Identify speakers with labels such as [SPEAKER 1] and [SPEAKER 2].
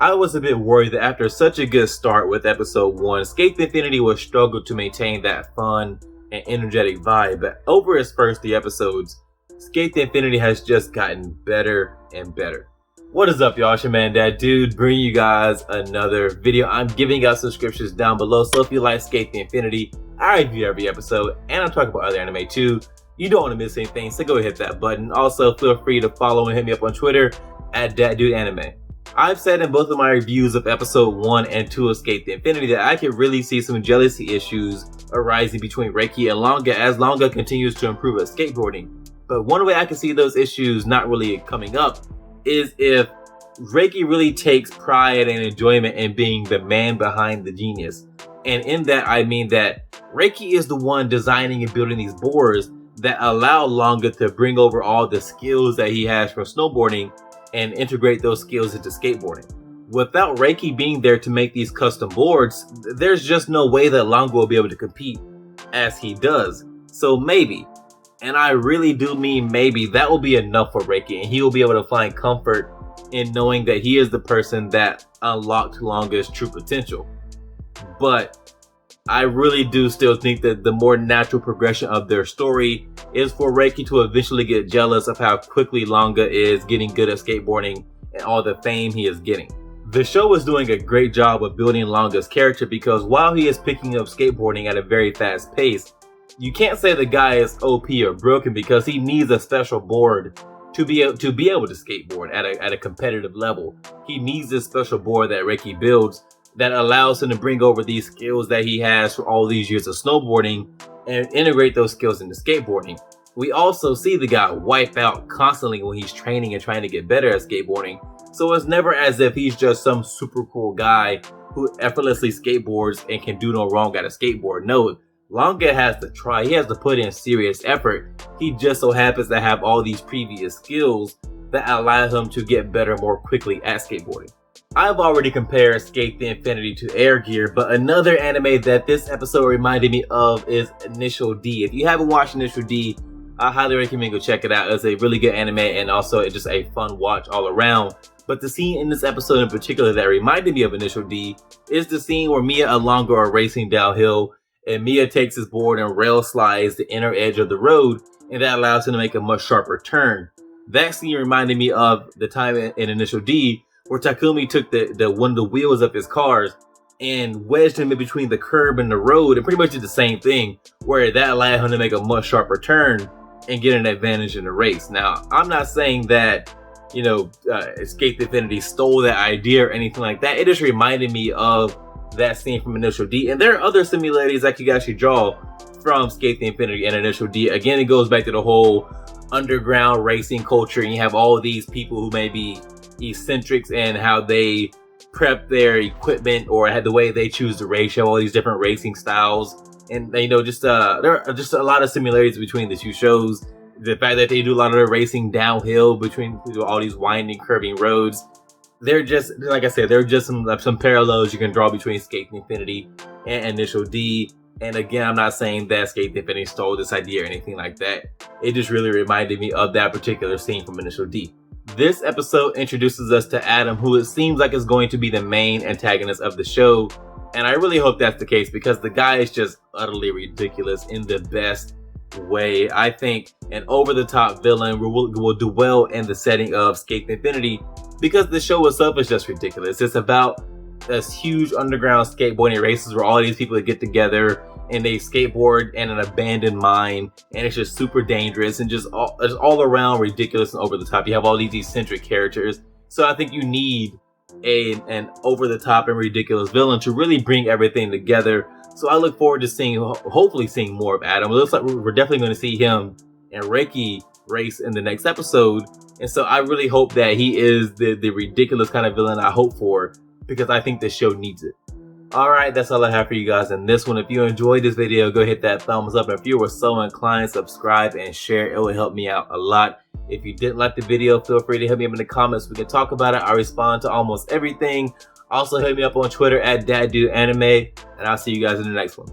[SPEAKER 1] I was a bit worried that after such a good start with episode 1, Sk8 Infinity would struggle to maintain that fun and energetic vibe, but over its first 3 episodes, Sk8 Infinity has just gotten better and better. What is up, y'all? It's your man, That Dude, bringing you guys another video. I'm giving out subscriptions down below, so if you like Sk8 Infinity, I review every episode, and I'm talking about other anime too. You don't want to miss anything, so go hit that button. Also, feel free to follow and hit me up on Twitter at DatDudeAnime. I've said in both of my reviews of episode 1 and 2 of Sk8 Infinity that I could really see some jealousy issues arising between Reki and Langa as Langa continues to improve at skateboarding. But one way I can see those issues not really coming up is if Reki really takes pride and enjoyment in being the man behind the genius. And in that, I mean that Reki is the one designing and building these boards that allow Langa to bring over all the skills that he has from snowboarding and integrate those skills into skateboarding. Without Reki being there to make these custom boards, there's just no way that Langa will be able to compete as he does. So maybe, and I really do mean maybe, that will be enough for Reki and he will be able to find comfort in knowing that he is the person that unlocked Langa's true potential. But I really do still think that the more natural progression of their story is for Reki to eventually get jealous of how quickly Langa is getting good at skateboarding and all the fame he is getting. The show is doing a great job of building Langa's character because while he is picking up skateboarding at a very fast pace, you can't say the guy is OP or broken because he needs a special board to be able to skateboard at a competitive level. He needs this special board that Reki builds that allows him to bring over these skills that he has for all these years of snowboarding and integrate those skills into skateboarding. We also see the guy wipe out constantly when he's training and trying to get better at skateboarding. So it's never as if he's just some super cool guy who effortlessly skateboards and can do no wrong at a skateboard. No, Langa has to try. He has to put in serious effort. He just so happens to have all these previous skills that allow him to get better more quickly at skateboarding. I've already compared Sk8 Infinity to Air Gear, but another anime that this episode reminded me of is Initial D. If you haven't watched Initial D, I highly recommend go check it out. It's a really good anime and also it's just a fun watch all around. But the scene in this episode in particular that reminded me of Initial D is the scene where MIYA and Langa are racing downhill and MIYA takes his board and rail slides the inner edge of the road, and that allows him to make a much sharper turn. That scene reminded me of the time in Initial D where Takumi took one of the wheels of his cars and wedged him in between the curb and the road and pretty much did the same thing, where that allowed him to make a much sharper turn and get an advantage in the race. Now, I'm not saying that, Sk8 Infinity stole that idea or anything like that. It just reminded me of that scene from Initial D. And there are other similarities that you can actually draw from Sk8 Infinity and Initial D. Again, it goes back to the whole underground racing culture, and you have all of these people who may be eccentrics and how they prep their equipment or had the way they choose to race. You have all these different racing styles, and there are just a lot of similarities between the two shows. The fact that they do a lot of the racing downhill between all these winding, curving roads. They're just, like I said, there are just some parallels you can draw between Sk8 Infinity and Initial D. And again, I'm not saying that Sk8 Infinity stole this idea or anything like that. It just really reminded me of that particular scene from Initial D. This episode introduces us to Adam, who it seems like is going to be the main antagonist of the show. And I really hope that's the case because the guy is just utterly ridiculous in the best way. I think an over-the-top villain will do well in the setting of Sk8 Infinity because the show itself is just ridiculous. It's about this huge underground skateboarding races where all these people get together and they skateboard in an abandoned mine, and it's just super dangerous and just all around ridiculous and over the top. You have all these eccentric characters, so I think you need an over the top and ridiculous villain to really bring everything together. So I look forward to hopefully seeing more of Adam. It looks like we're definitely going to see him and Reki race in the next episode, and so I really hope that he is the ridiculous kind of villain I hope for, because I think the show needs it. Alright, that's all I have for you guys in this one. If you enjoyed this video, go hit that thumbs up. And if you were so inclined, subscribe and share. It will help me out a lot. If you didn't like the video, feel free to hit me up in the comments. We can talk about it. I respond to almost everything. Also, hit me up on Twitter at DatDudeAnime. And I'll see you guys in the next one.